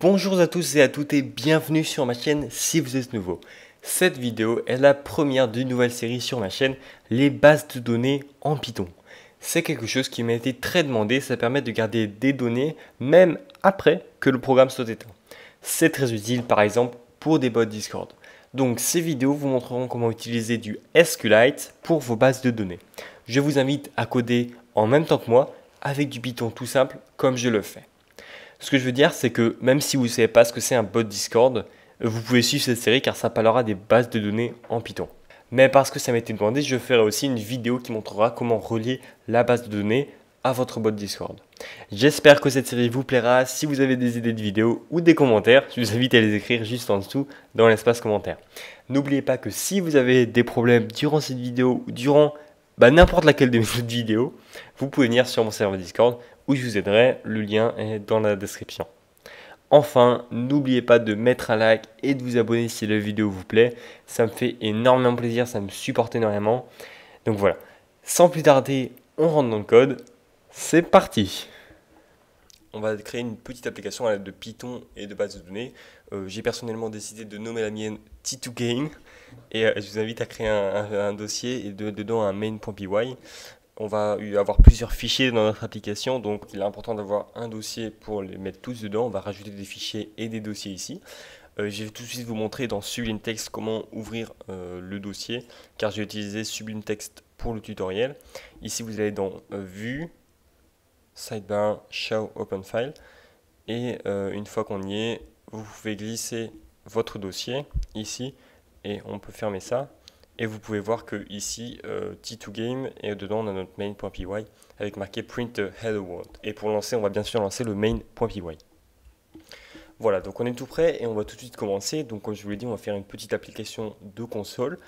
Bonjour à tous et à toutes et bienvenue sur ma chaîne si vous êtes nouveau. Cette vidéo est la première d'une nouvelle série sur ma chaîne, les bases de données en Python. C'est quelque chose qui m'a été très demandé, ça permet de garder des données même après que le programme soit éteint. C'est très utile par exemple pour des bots Discord. Donc ces vidéos vous montreront comment utiliser du SQLite pour vos bases de données. Je vous invite à coder en même temps que moi avec du Python tout simple comme je le fais. Ce que je veux dire, c'est que même si vous ne savez pas ce que c'est un bot Discord, vous pouvez suivre cette série car ça parlera des bases de données en Python. Mais parce que ça m'a été demandé, je ferai aussi une vidéo qui montrera comment relier la base de données à votre bot Discord. J'espère que cette série vous plaira. Si vous avez des idées de vidéos ou des commentaires, je vous invite à les écrire juste en dessous dans l'espace commentaire. N'oubliez pas que si vous avez des problèmes durant cette vidéo ou durant n'importe laquelle de mes autres vidéos, vous pouvez venir sur mon serveur Discord où je vous aiderai, le lien est dans la description. Enfin, n'oubliez pas de mettre un like et de vous abonner si la vidéo vous plaît, ça me fait énormément plaisir, ça me supporte énormément. Donc voilà, sans plus tarder, on rentre dans le code, c'est parti. On va créer une petite application à l'aide de Python et de base de données. J'ai personnellement décidé de nommer la mienne T2Game et je vous invite à créer un dossier et dedans un main.py. On va avoir plusieurs fichiers dans notre application, donc il est important d'avoir un dossier pour les mettre tous dedans. On va rajouter des fichiers et des dossiers ici. Je vais tout de suite vous montrer dans Sublime Text comment ouvrir le dossier, car j'ai utilisé Sublime Text pour le tutoriel. Ici vous allez dans Vue, Sidebar, Show Open File, et une fois qu'on y est, vous pouvez glisser votre dossier ici, et on peut fermer ça. Et vous pouvez voir que ici, T2Game, et dedans on a notre main.py avec marqué print hello world. Et pour lancer, on va bien sûr lancer le main.py. Voilà, donc on est tout prêt et on va tout de suite commencer. Donc comme je vous l'ai dit, on va faire une petite application de console,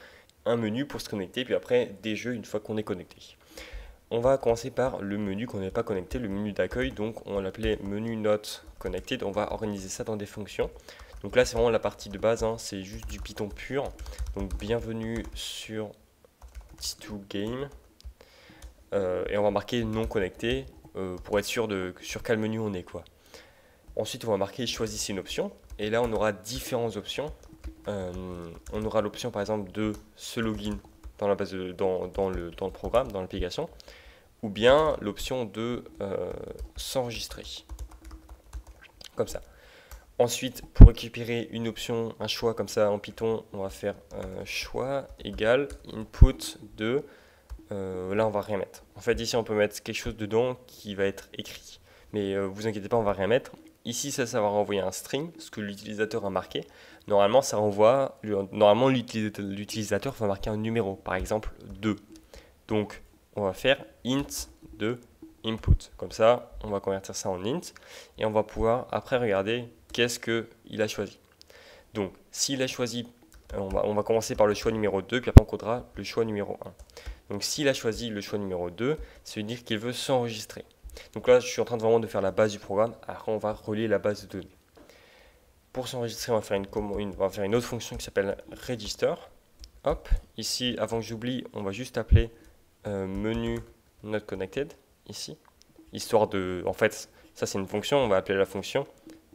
un menu pour se connecter, puis après des jeux une fois qu'on est connecté. On va commencer par le menu qu'on n'est pas connecté, le menu d'accueil. Donc on l'appelait menu not connected. On va organiser ça dans des fonctions. Donc là, c'est vraiment la partie de base, hein, c'est juste du Python pur. Donc bienvenue sur T2Game. Et on va marquer non connecté pour être sûr sur quel menu on est, quoi. Ensuite, on va marquer choisissez une option. Et là, on aura différentes options. On aura l'option, par exemple, de se login dans la base dans le programme, dans l'application. Ou bien l'option de s'enregistrer. Comme ça. Ensuite, pour récupérer une option, un choix comme ça en Python, on va faire choix égale input de, là on va rien mettre. En fait ici on peut mettre quelque chose dedans qui va être écrit. Mais vous inquiétez pas, on va rien mettre. Ici ça va renvoyer un string, ce que l'utilisateur a marqué. Normalement ça renvoie, normalement l'utilisateur va marquer un numéro, par exemple 2. Donc on va faire int de input. Comme ça, on va convertir ça en int et on va pouvoir après regarder qu'est-ce qu'il a choisi. Donc, s'il a choisi, on va commencer par le choix numéro 2, puis après on codera le choix numéro 1. Donc, s'il a choisi le choix numéro 2, ça veut dire qu'il veut s'enregistrer. Donc là, je suis en train de faire la base du programme. Après, on va relier la base de données. Pour s'enregistrer, on va faire une autre fonction qui s'appelle register. Hop, ici, avant que j'oublie, on va juste appeler menu not connected, ici. Histoire de, en fait, ça c'est une fonction, on va appeler la fonction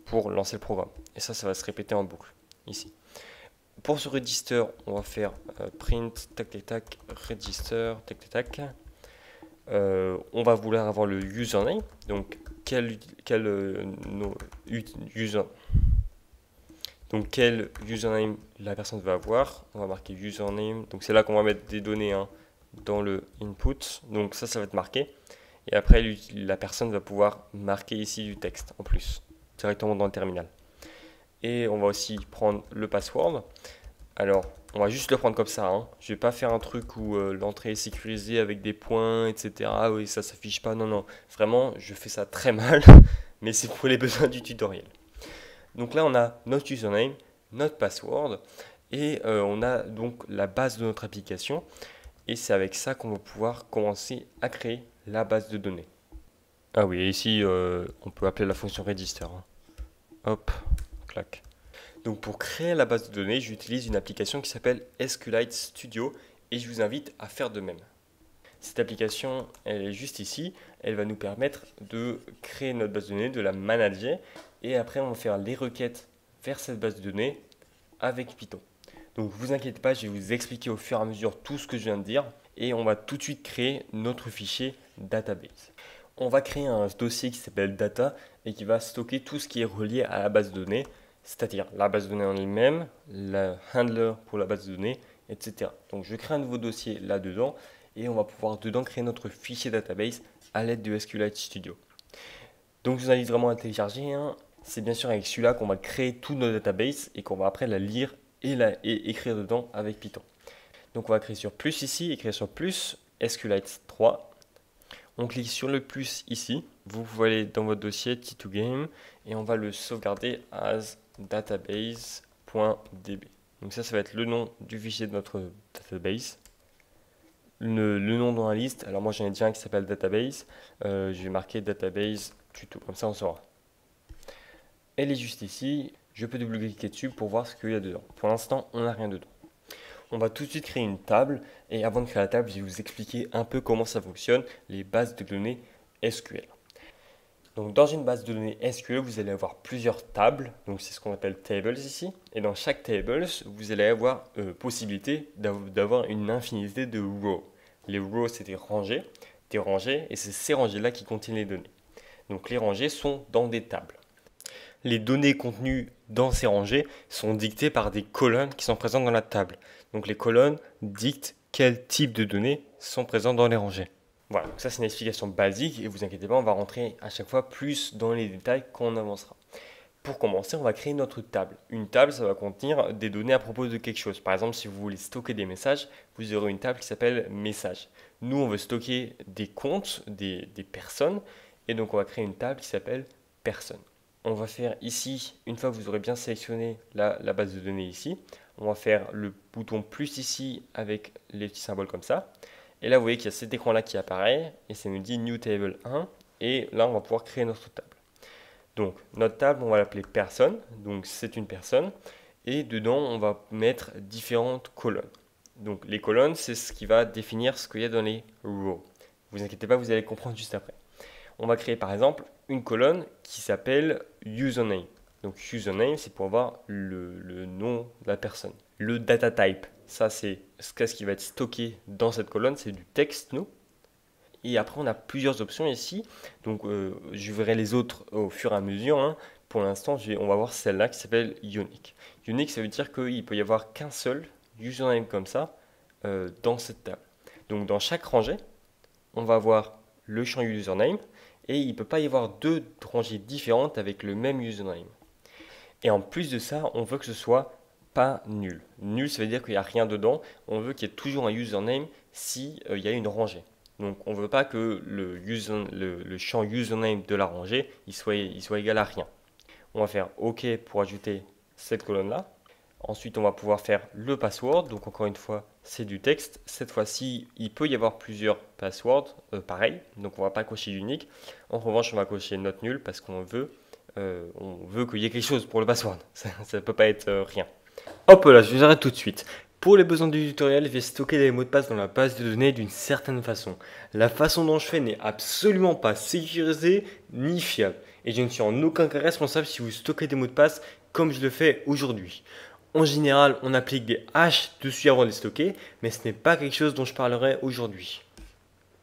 pour lancer le programme. Et ça va se répéter en boucle, ici. Pour ce register, on va faire print, tac, tac, tac, register, tac, tac, tac. On va vouloir avoir le username, donc quel username la personne va avoir. On va marquer username, donc c'est là qu'on va mettre des données dans le input, donc ça va être marqué. Et après, la personne va pouvoir marquer ici du texte en plus, directement dans le terminal. Et on va aussi prendre le password. Alors, on va juste le prendre comme ça. Je ne vais pas faire un truc où l'entrée est sécurisée avec des points, etc. Oui, ça ne s'affiche pas. Non, non. Vraiment, je fais ça très mal, mais c'est pour les besoins du tutoriel. Donc là, on a notre username, notre password, et on a donc la base de notre application. Et c'est avec ça qu'on va pouvoir commencer à créer la base de données. Ah oui, et ici, on peut appeler la fonction register. Hop, clac. Donc pour créer la base de données, j'utilise une application qui s'appelle SQLite Studio et je vous invite à faire de même. Cette application, elle est juste ici. Elle va nous permettre de créer notre base de données, de la manager. Et après, on va faire les requêtes vers cette base de données avec Python. Donc, vous inquiétez pas, je vais vous expliquer au fur et à mesure tout ce que je viens de dire. Et on va tout de suite créer notre fichier database. On va créer un dossier qui s'appelle data et qui va stocker tout ce qui est relié à la base de données, c'est-à-dire la base de données en elle-même, le handler pour la base de données, etc. Donc je crée un nouveau dossier là-dedans et on va pouvoir dedans créer notre fichier database à l'aide de SQLite Studio. Donc je vous invite vraiment à le télécharger. C'est bien sûr avec celui-là qu'on va créer tout notre database et qu'on va après la lire et écrire dedans avec Python. Donc on va créer sur plus ici, écrire sur plus, SQLite 3. On clique sur le plus ici. Vous pouvez aller dans votre dossier T2Game et on va le sauvegarder as database.db. Donc ça va être le nom du fichier de notre database. Le nom dans la liste, alors moi j'en ai déjà un qui s'appelle database. Je vais marquer database tuto, comme ça on saura. Elle est juste ici. Je peux double-cliquer dessus pour voir ce qu'il y a dedans. Pour l'instant, on n'a rien dedans. On va tout de suite créer une table et avant de créer la table, je vais vous expliquer un peu comment ça fonctionne, les bases de données SQL. Donc dans une base de données SQL, vous allez avoir plusieurs tables, donc c'est ce qu'on appelle tables ici. Et dans chaque table, vous allez avoir possibilité d'avoir une infinité de rows. Les rows, c'est des rangées, et c'est ces rangées-là qui contiennent les données. Donc les rangées sont dans des tables. Les données contenues dans ces rangées sont dictées par des colonnes qui sont présentes dans la table. Donc les colonnes dictent quel type de données sont présentes dans les rangées. Voilà, donc ça c'est une explication basique et vous inquiétez pas, on va rentrer à chaque fois plus dans les détails quand on avancera. Pour commencer, on va créer notre table. Une table, ça va contenir des données à propos de quelque chose. Par exemple, si vous voulez stocker des messages, vous aurez une table qui s'appelle messages. Nous, on veut stocker des comptes, des personnes, et donc on va créer une table qui s'appelle personnes. On va faire ici, une fois que vous aurez bien sélectionné la base de données ici, on va faire le bouton plus ici avec les petits symboles comme ça. Et là, vous voyez qu'il y a cet écran-là qui apparaît et ça nous dit New Table 1. Et là, on va pouvoir créer notre table. Donc, notre table, on va l'appeler personne. Donc, c'est une personne. Et dedans, on va mettre différentes colonnes. Donc, les colonnes, c'est ce qui va définir ce qu'il y a dans les rows. Vous inquiétez pas, vous allez comprendre juste après. On va créer par exemple une colonne qui s'appelle username. Donc username, c'est pour avoir le nom de la personne. Le data type, ça c'est ce qui va être stocké dans cette colonne, c'est du texte, nous. Et après, on a plusieurs options ici. Donc je verrai les autres au fur et à mesure. Pour l'instant, on va voir celle-là qui s'appelle unique. Unique, ça veut dire qu'il peut y avoir qu'un seul username comme ça dans cette table. Donc dans chaque rangée, on va avoir le champ username. Et il ne peut pas y avoir deux rangées différentes avec le même username. Et en plus de ça, on veut que ce soit pas nul. Nul, ça veut dire qu'il n'y a rien dedans. On veut qu'il y ait toujours un username s'il y a une rangée. Donc on ne veut pas que le champ username de la rangée il soit égal à rien. On va faire OK pour ajouter cette colonne-là. Ensuite, on va pouvoir faire le password. Donc encore une fois, c'est du texte. Cette fois-ci, il peut y avoir plusieurs passwords, pareil. Donc on ne va pas cocher unique. En revanche, on va cocher not nul parce qu'on veut qu'il y ait quelque chose pour le password. Ça ne peut pas être rien. Hop là, je vous arrête tout de suite. Pour les besoins du tutoriel, je vais stocker les mots de passe dans la base de données d'une certaine façon. La façon dont je fais n'est absolument pas sécurisée ni fiable. Et je ne suis en aucun cas responsable si vous stockez des mots de passe comme je le fais aujourd'hui. En général, on applique des hashes dessus avant de les stocker, mais ce n'est pas quelque chose dont je parlerai aujourd'hui.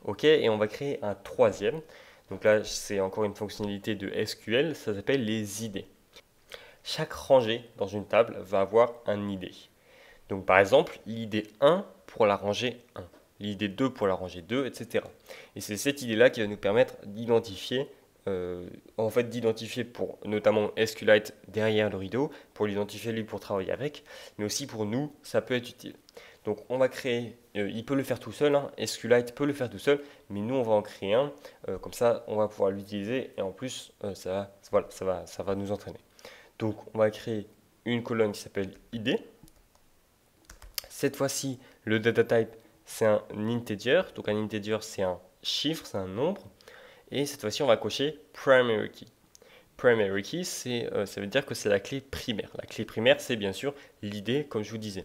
Ok, et on va créer un troisième. Donc là, c'est encore une fonctionnalité de SQL, ça s'appelle les ID. Chaque rangée dans une table va avoir un ID. Donc par exemple, l'ID 1 pour la rangée 1, l'ID 2 pour la rangée 2, etc. Et c'est cette idée-là qui va nous permettre d'identifier pour notamment SQLite derrière le rideau, pour l'identifier lui pour travailler avec, mais aussi pour nous, ça peut être utile. Donc on va créer, il peut le faire tout seul, SQLite peut le faire tout seul, mais nous on va en créer un, comme ça on va pouvoir l'utiliser et en plus ça va nous entraîner. Donc on va créer une colonne qui s'appelle ID. Cette fois-ci, le data type c'est un integer, donc un integer c'est un chiffre, c'est un nombre. Et cette fois-ci, on va cocher primary key. Primary key, ça veut dire que c'est la clé primaire. La clé primaire, c'est bien sûr l'idée, comme je vous disais.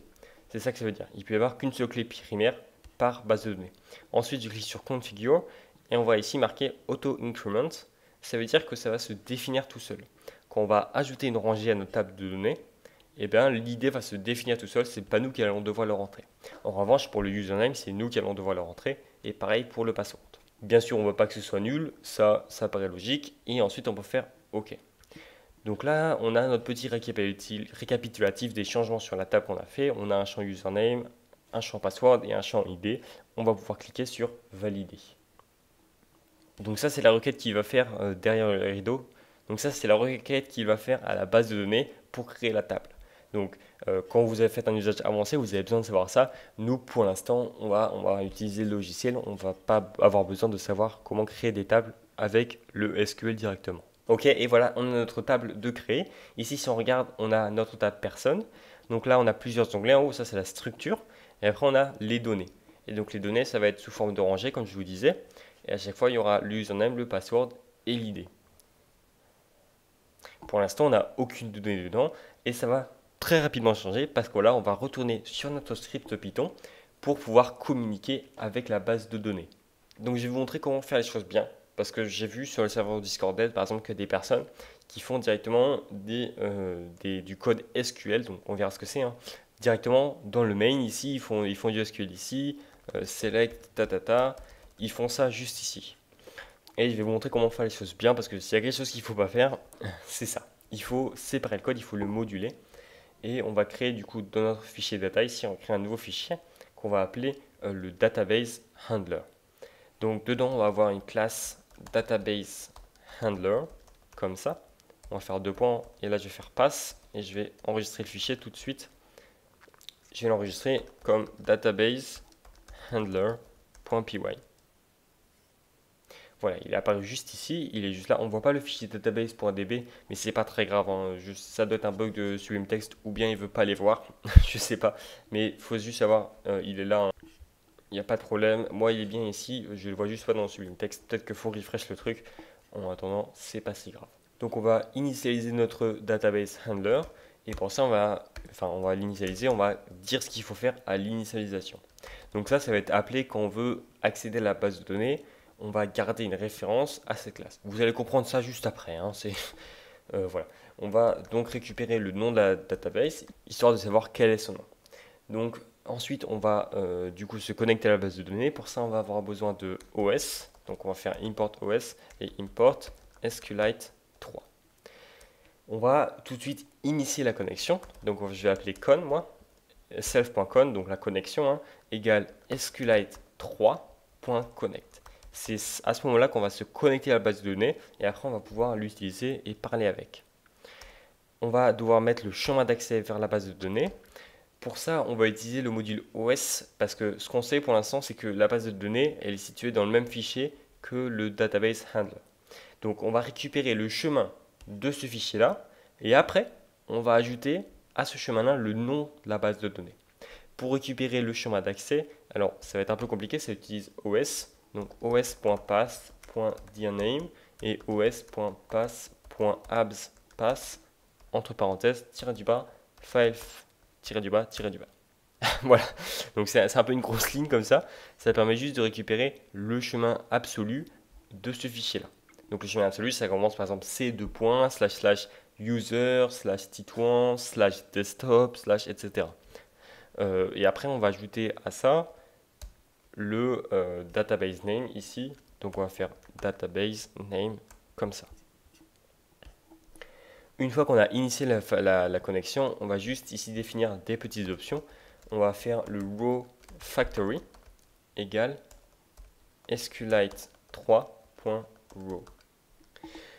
C'est ça que ça veut dire. Il peut y avoir qu'une seule clé primaire par base de données. Ensuite, je clique sur Configure et on va ici marquer Auto Increment. Ça veut dire que ça va se définir tout seul. Quand on va ajouter une rangée à notre table de données, eh bien, l'idée va se définir tout seul, c'est pas nous qui allons devoir le rentrer. En revanche, pour le username, c'est nous qui allons devoir le rentrer, et pareil pour le password. Bien sûr, on ne veut pas que ce soit nul, ça paraît logique, et ensuite on peut faire OK. Donc là, on a notre petit récapitulatif des changements sur la table qu'on a fait. On a un champ username, un champ password et un champ ID. On va pouvoir cliquer sur valider. Donc ça, c'est la requête qu'il va faire derrière le rideau. Donc ça, c'est la requête qu'il va faire à la base de données pour créer la table. Donc quand vous avez fait un usage avancé, vous avez besoin de savoir ça. Nous, pour l'instant, on va utiliser le logiciel. On ne va pas avoir besoin de savoir comment créer des tables avec le SQL directement. Ok, et voilà, on a notre table de créer. Ici, si on regarde, on a notre table personne. Donc là, on a plusieurs onglets. En haut, ça, c'est la structure. Et après, on a les données. Et donc, les données, ça va être sous forme de rangée, comme je vous disais. Et à chaque fois, il y aura l'username, le password et l'ID. Pour l'instant, on n'a aucune donnée dedans. Et ça va très rapidement changer parce que là, on va retourner sur notre script Python pour pouvoir communiquer avec la base de données. Donc, je vais vous montrer comment faire les choses bien. Parce que j'ai vu sur le serveur Discord Dev, par exemple, qu'il y a des personnes qui font directement du code SQL, donc on verra ce que c'est, hein. Directement dans le main, ici, ils font du SQL ici, select, ils font ça juste ici. Et je vais vous montrer comment faire les choses bien, parce que s'il y a quelque chose qu'il ne faut pas faire, c'est ça. Il faut séparer le code, il faut le moduler. Et on va créer du coup dans notre fichier data, ici on va créer un nouveau fichier qu'on va appeler le database handler. Donc dedans, on va avoir une classe database handler, comme ça. On va faire 2 points, et là je vais faire pass, et je vais enregistrer le fichier tout de suite. Je vais l'enregistrer comme database handler.py. Voilà, il est apparu juste ici, il est juste là. On ne voit pas le fichier database.db, mais c'est pas très grave, hein. Ça doit être un bug de Sublime Text, ou bien il veut pas les voir, je sais pas. Mais il faut juste savoir, il est là, hein. Il n'y a pas de problème. Moi, il est bien ici. Je le vois juste pas dans le Sublime Text. Peut-être qu'il faut refresh le truc. En attendant, c'est pas si grave. Donc, on va initialiser notre database handler. Et pour ça, on va l'initialiser. On va dire ce qu'il faut faire à l'initialisation. Donc ça va être appelé quand on veut accéder à la base de données. On va garder une référence à cette classe. Vous allez comprendre ça juste après, hein. Voilà. On va donc récupérer le nom de la database, histoire de savoir quel est son nom. Donc, ensuite, on va du coup se connecter à la base de données. Pour ça, on va avoir besoin de OS. Donc, on va faire import OS et import SQLite 3. On va tout de suite initier la connexion. Donc, je vais appeler con, moi, self.con, donc la connexion, hein, égale SQLite3.connect. C'est à ce moment-là qu'on va se connecter à la base de données et après, on va pouvoir l'utiliser et parler avec. On va devoir mettre le chemin d'accès vers la base de données. Pour ça, on va utiliser le module OS parce que ce qu'on sait pour l'instant, c'est que la base de données, elle est située dans le même fichier que le database handler. Donc, on va récupérer le chemin de ce fichier-là et après, on va ajouter à ce chemin-là le nom de la base de données. Pour récupérer le chemin d'accès, alors ça va être un peu compliqué, ça utilise OS, donc os.pass.dname et os.pass.abs.pass entre parenthèses, tiré du bas, file tiré du bas. Voilà, donc c'est un peu une grosse ligne comme ça. Ça permet juste de récupérer le chemin absolu de ce fichier-là. Donc le chemin absolu, ça commence par exemple c:// user, /t1, /desktop, etc. Et après, on va ajouter à ça le database name ici. Donc on va faire database name comme ça. Une fois qu'on a initié la connexion, on va juste ici définir des petites options. On va faire le row factory égale SQLite3.row.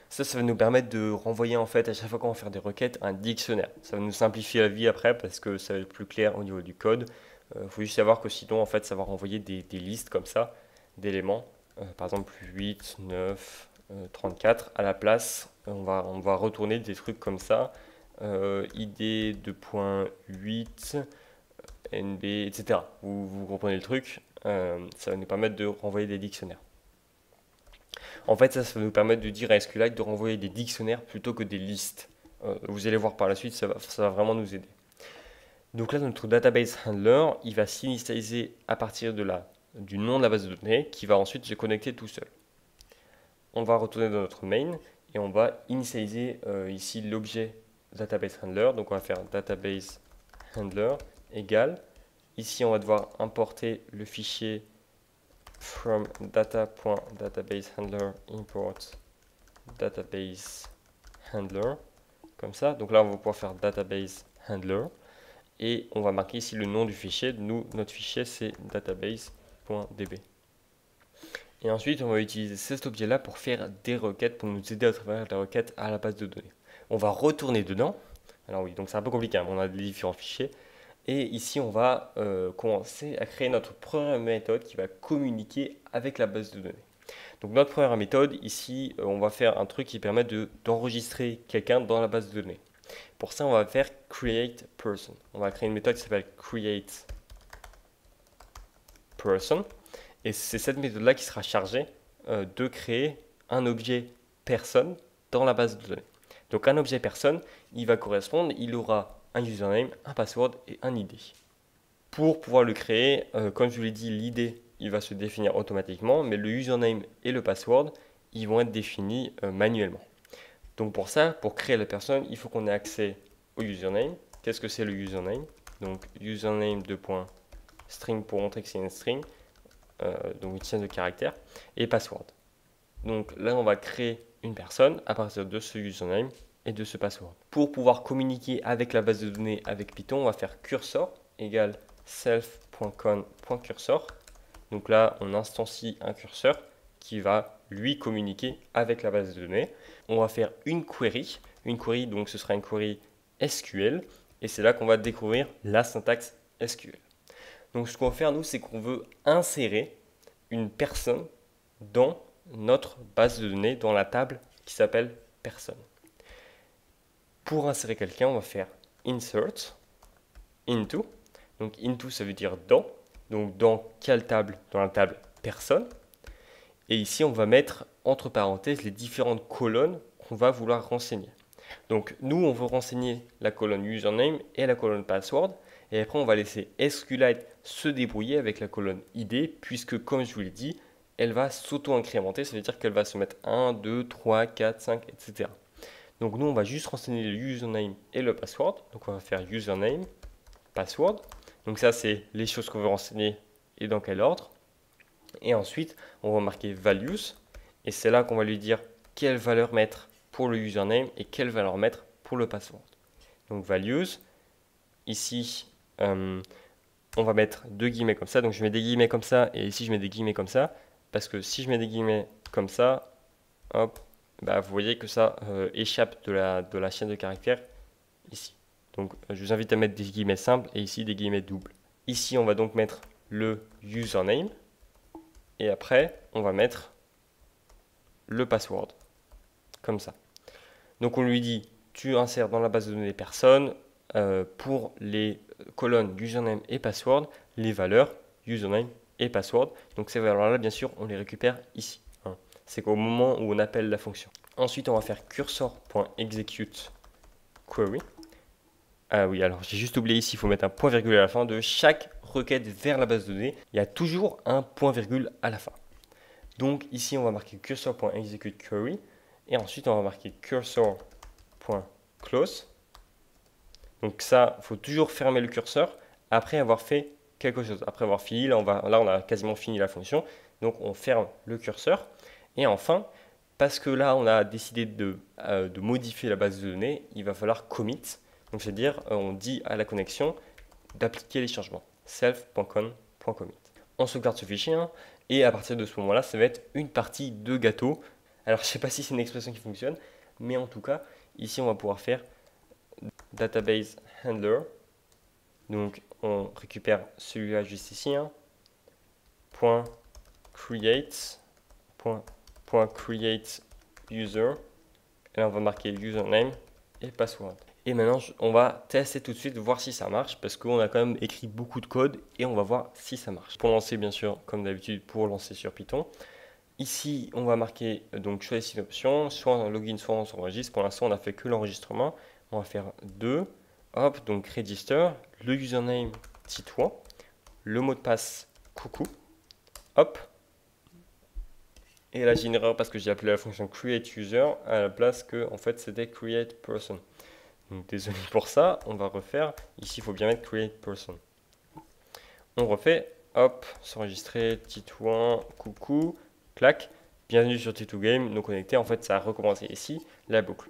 Ça va nous permettre de renvoyer en fait à chaque fois qu'on va faire des requêtes un dictionnaire. Ça va nous simplifier la vie après parce que ça va être plus clair au niveau du code. Il faut juste savoir que sinon en fait ça va renvoyer des listes comme ça d'éléments. Par exemple 8, 9, 34 à la place. On va retourner des trucs comme ça. ID 2.8, NB, etc. Vous comprenez le truc. Ça va nous permettre de renvoyer des dictionnaires. En fait, ça va nous permettre de dire à SQLite de renvoyer des dictionnaires plutôt que des listes. Vous allez voir par la suite, ça va vraiment nous aider. Donc là, notre database handler, il va s'initialiser à partir de la du nom de la base de données qui va ensuite se connecter tout seul. On va retourner dans notre main et on va initialiser ici l'objet database handler. Donc on va faire database handler égale. Ici on va devoir importer le fichier from data.databasehandler import database handler comme ça. Donc là on va pouvoir faire database handler et on va marquer ici le nom du fichier. Nous, notre fichier c'est database.db. Et ensuite, on va utiliser cet objet-là pour faire des requêtes, pour nous aider à travers la requête à la base de données. On va retourner dedans. Alors oui, donc c'est un peu compliqué, hein, on a des différents fichiers. Et ici, on va commencer à créer notre première méthode qui va communiquer avec la base de données. Donc notre première méthode, ici, on va faire un truc qui permet d'enregistrer quelqu'un dans la base de données. Pour ça, on va faire create person. On va créer une méthode qui s'appelle create person. Et c'est cette méthode-là qui sera chargée de créer un objet personne dans la base de données. Donc un objet personne, il va correspondre, il aura un username, un password et un ID. Pour pouvoir le créer, comme je vous l'ai dit, l'ID, il va se définir automatiquement, mais le username et le password, ils vont être définis manuellement. Donc pour ça, pour créer la personne, il faut qu'on ait accès au username. Qu'est-ce que c'est le username? Donc username string pour montrer que c'est une string. Donc une chaîne de caractères, et password. Donc là, on va créer une personne à partir de ce username et de ce password. Pour pouvoir communiquer avec la base de données avec Python, on va faire cursor égale self.con.cursor. Donc là, on instancie un curseur qui va lui communiquer avec la base de données. On va faire une query. Une query, donc ce sera une query SQL. Et c'est là qu'on va découvrir la syntaxe SQL. Donc ce qu'on va faire, nous, c'est qu'on veut insérer une personne dans notre base de données, dans la table qui s'appelle personne. Pour insérer quelqu'un, on va faire insert into. Donc into, ça veut dire dans. Donc dans quelle table? Dans la table personne. Et ici, on va mettre entre parenthèses les différentes colonnes qu'on va vouloir renseigner. Donc nous, on veut renseigner la colonne username et la colonne password. Et après, on va laisser SQLite se débrouiller avec la colonne ID, puisque, comme je vous l'ai dit, elle va s'auto-incrémenter. Ça veut dire qu'elle va se mettre 1, 2, 3, 4, 5, etc. Donc nous, on va juste renseigner le username et le password. Donc on va faire username, password. Donc ça, c'est les choses qu'on veut renseigner et dans quel ordre. Et ensuite, on va marquer values. Et c'est là qu'on va lui dire quelle valeur mettre pour le username et quelle valeur mettre pour le password. Donc values, ici, on va mettre deux guillemets comme ça. Donc je mets des guillemets comme ça et ici je mets des guillemets comme ça. Parce que si je mets des guillemets comme ça, hop, bah, vous voyez que ça échappe de la chaîne de caractères ici. Donc je vous invite à mettre des guillemets simples et ici des guillemets doubles. Ici on va donc mettre le username et après on va mettre le password. Comme ça. Donc on lui dit, tu insères dans la base de données personne pour les colonnes username et password, les valeurs username et password. Donc ces valeurs-là, bien sûr, on les récupère ici. Hein. C'est qu'au moment où on appelle la fonction. Ensuite, on va faire cursor.execute query. Ah oui, alors j'ai juste oublié ici, il faut mettre un point virgule à la fin de chaque requête vers la base de données. Il y a toujours un point virgule à la fin. Donc ici, on va marquer cursor.execute query. Et ensuite, on va marquer cursor.close. Donc ça, il faut toujours fermer le curseur après avoir fait quelque chose. Après avoir fini, là on a quasiment fini la fonction. Donc on ferme le curseur. Et enfin, parce que là on a décidé de modifier la base de données, il va falloir commit. Donc c'est-à-dire, on dit à la connexion d'appliquer les changements. self.con.commit. On sauvegarde ce fichier hein, et à partir de ce moment-là, ça va être une partie de gâteau. Alors je ne sais pas si c'est une expression qui fonctionne, mais en tout cas, ici on va pouvoir faire database handler. Donc on récupère celui-là juste ici. Hein. .create user. Et là on va marquer username et password. Et maintenant on va tester tout de suite, voir si ça marche, parce qu'on a quand même écrit beaucoup de code et on va voir si ça marche. Pour lancer, bien sûr, comme d'habitude, pour lancer sur Python. Ici, on va marquer, donc choisir une option, soit en login, soit on s'enregistre. Pour l'instant, on n'a fait que l'enregistrement. On va faire 2. Hop, donc register, le username Titouan, le mot de passe coucou. Hop. Et là, j'ai une erreur parce que j'ai appelé la fonction createUser à la place que, en fait, c'était createPerson. Donc, désolé pour ça. On va refaire. Ici, il faut bien mettre createPerson. On refait. Hop, s'enregistrer, Titouan, coucou, clac. Bienvenue sur T2Game, nous connecter. En fait, ça a recommencé ici, la boucle.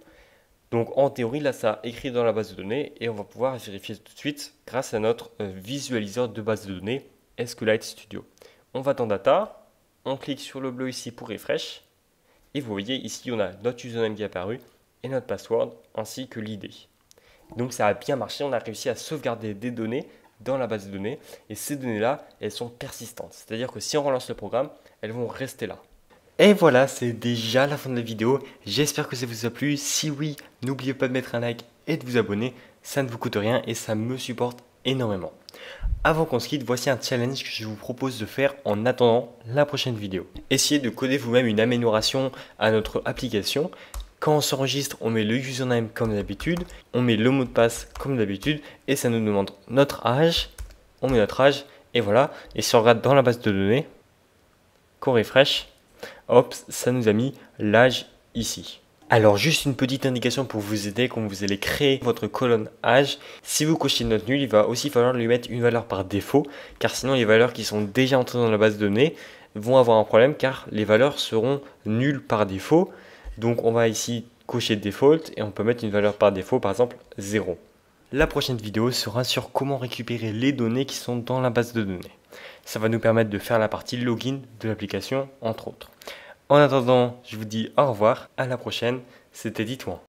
Donc, en théorie, là, ça a écrit dans la base de données et on va pouvoir vérifier tout de suite grâce à notre visualiseur de base de données SQLite Studio. On va dans Data, on clique sur le bleu ici pour refresh et vous voyez ici, on a notre username qui est apparu et notre password ainsi que l'ID. Donc, ça a bien marché, on a réussi à sauvegarder des données dans la base de données et ces données-là, elles sont persistantes. C'est-à-dire que si on relance le programme, elles vont rester là. Et voilà, c'est déjà la fin de la vidéo. J'espère que ça vous a plu. Si oui, n'oubliez pas de mettre un like et de vous abonner. Ça ne vous coûte rien et ça me supporte énormément. Avant qu'on se quitte, voici un challenge que je vous propose de faire en attendant la prochaine vidéo. Essayez de coder vous-même une amélioration à notre application. Quand on s'enregistre, on met le username comme d'habitude, on met le mot de passe comme d'habitude et ça nous demande notre âge. On met notre âge et voilà. Et si on regarde dans la base de données, qu'on refresh, hop, ça nous a mis l'âge ici. Alors juste une petite indication pour vous aider quand vous allez créer votre colonne âge. Si vous cochez note nulle, il va aussi falloir lui mettre une valeur par défaut car sinon les valeurs qui sont déjà entrées dans la base de données vont avoir un problème car les valeurs seront nulles par défaut. Donc on va ici cocher default et on peut mettre une valeur par défaut, par exemple 0. La prochaine vidéo sera sur comment récupérer les données qui sont dans la base de données. Ça va nous permettre de faire la partie login de l'application, entre autres. En attendant, je vous dis au revoir, à la prochaine, c'était Titouan.